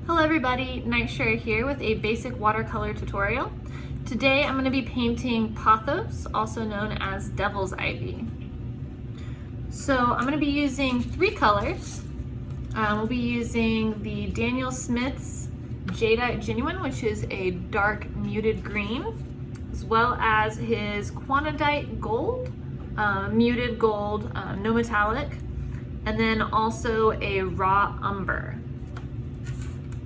Hello everybody, Night Share here with a basic watercolor tutorial. Today I'm going to be painting Pothos, also known as Devil's Ivy. So I'm going to be using three colors. We'll be using the Daniel Smith's Jadeite Genuine, which is a dark muted green, as well as his Quantadite Gold, muted gold, no metallic, and then also a raw umber.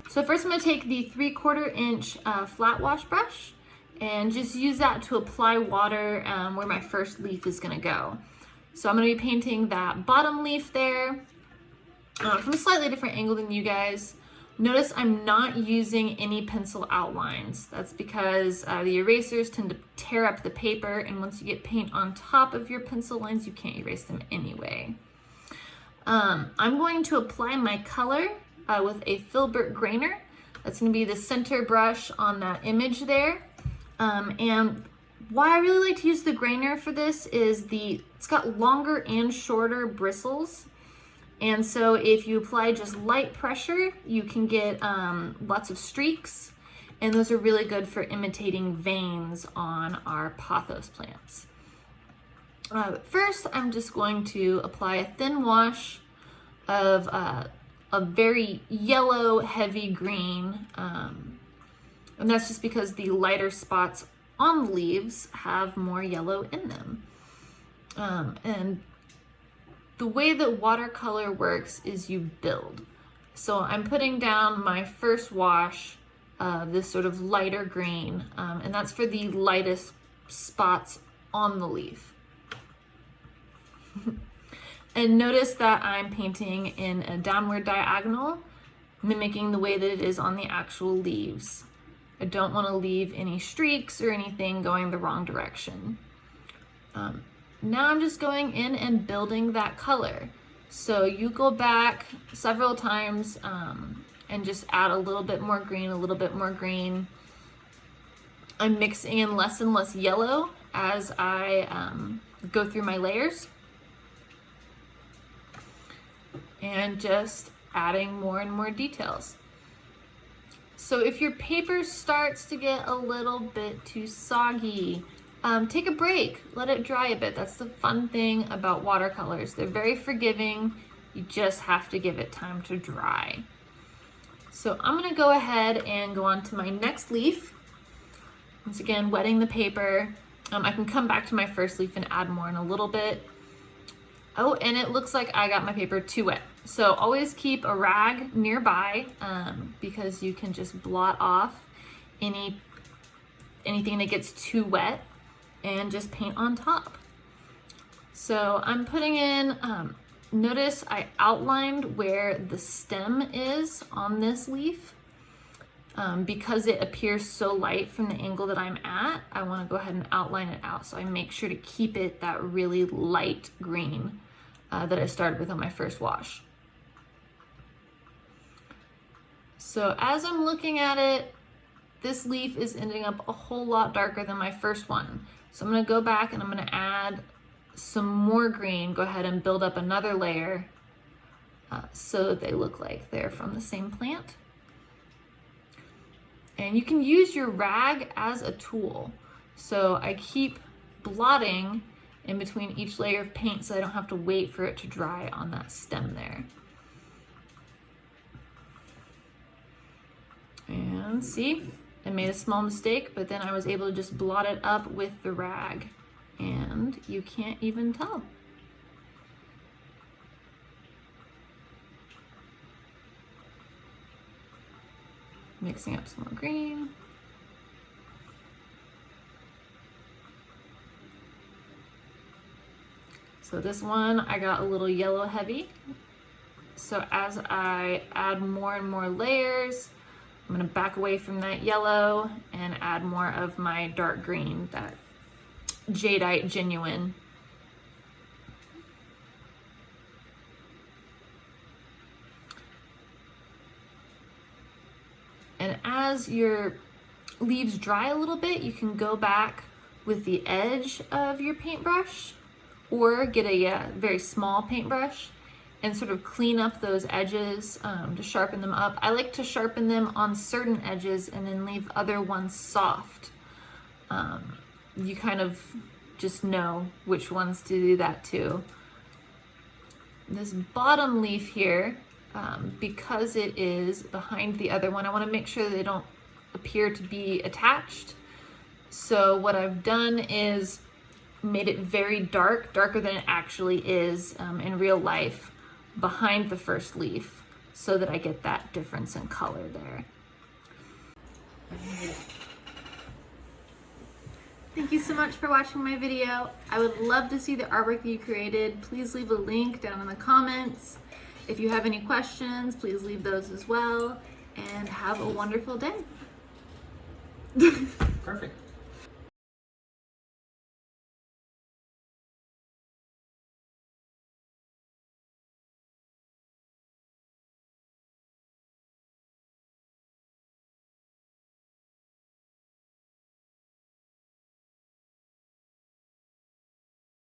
So first I'm going to take the 3/4 inch flat wash brush and just use that to apply water where my first leaf is going to go. So I'm going to be painting that bottom leaf there from a slightly different angle than you guys. Notice I'm not using any pencil outlines. That's because the erasers tend to tear up the paper, and once you get paint on top of your pencil lines, you can't erase them anyway. I'm going to apply my color with a filbert grainer. That's going to be the center brush on that image there. And why I really like to use the grainer for this is it's got longer and shorter bristles. And so if you apply just light pressure, you can get lots of streaks. And those are really good for imitating veins on our pothos plants. First, I'm just going to apply a thin wash of a very yellow, heavy green, and that's just because the lighter spots on the leaves have more yellow in them. And the way that watercolor works is you build. So I'm putting down my first wash of this sort of lighter green, and that's for the lightest spots on the leaf. And notice that I'm painting in a downward diagonal, mimicking the way that it is on the actual leaves. I don't want to leave any streaks or anything going the wrong direction. Now I'm just going in and building that color. So you go back several times and just add a little bit more green, a little bit more green. I'm mixing in less and less yellow as I go through my layers. And just adding more and more details. So if your paper starts to get a little bit too soggy, take a break, let it dry a bit. That's the fun thing about watercolors. They're very forgiving. You just have to give it time to dry. So I'm gonna go ahead and go on to my next leaf. Once again, wetting the paper. I can come back to my first leaf and add more in a little bit. Oh, and it looks like I got my paper too wet. So always keep a rag nearby because you can just blot off anything that gets too wet and just paint on top. So I'm putting in, notice I outlined where the stem is on this leaf. Because it appears so light from the angle that I'm at, I want to go ahead and outline it out. So I make sure to keep it that really light green that I started with on my first wash. So as I'm looking at it, this leaf is ending up a whole lot darker than my first one. So I'm going to go back and I'm going to add some more green, go ahead and build up another layer so that they look like they're from the same plant. And you can use your rag as a tool. So I keep blotting in between each layer of paint so I don't have to wait for it to dry on that stem there. And see, I made a small mistake, but then I was able to just blot it up with the rag, and you can't even tell. Mixing up some more green. So this one, I got a little yellow heavy. So as I add more and more layers, I'm gonna back away from that yellow and add more of my dark green, that Jadeite Genuine. And as your leaves dry a little bit, you can go back with the edge of your paintbrush or get a very small paintbrush and sort of clean up those edges to sharpen them up. I like to sharpen them on certain edges and then leave other ones soft. You kind of just know which ones to do that to. This bottom leaf here, because it is behind the other one, I want to make sure that they don't appear to be attached. So what I've done is made it very dark, darker than it actually is in real life, behind the first leaf, so that I get that difference in color there. Thank you so much for watching my video. I would love to see the artwork you created. Please leave a link down in the comments. If you have any questions, please leave those as well, and have a wonderful day. Perfect.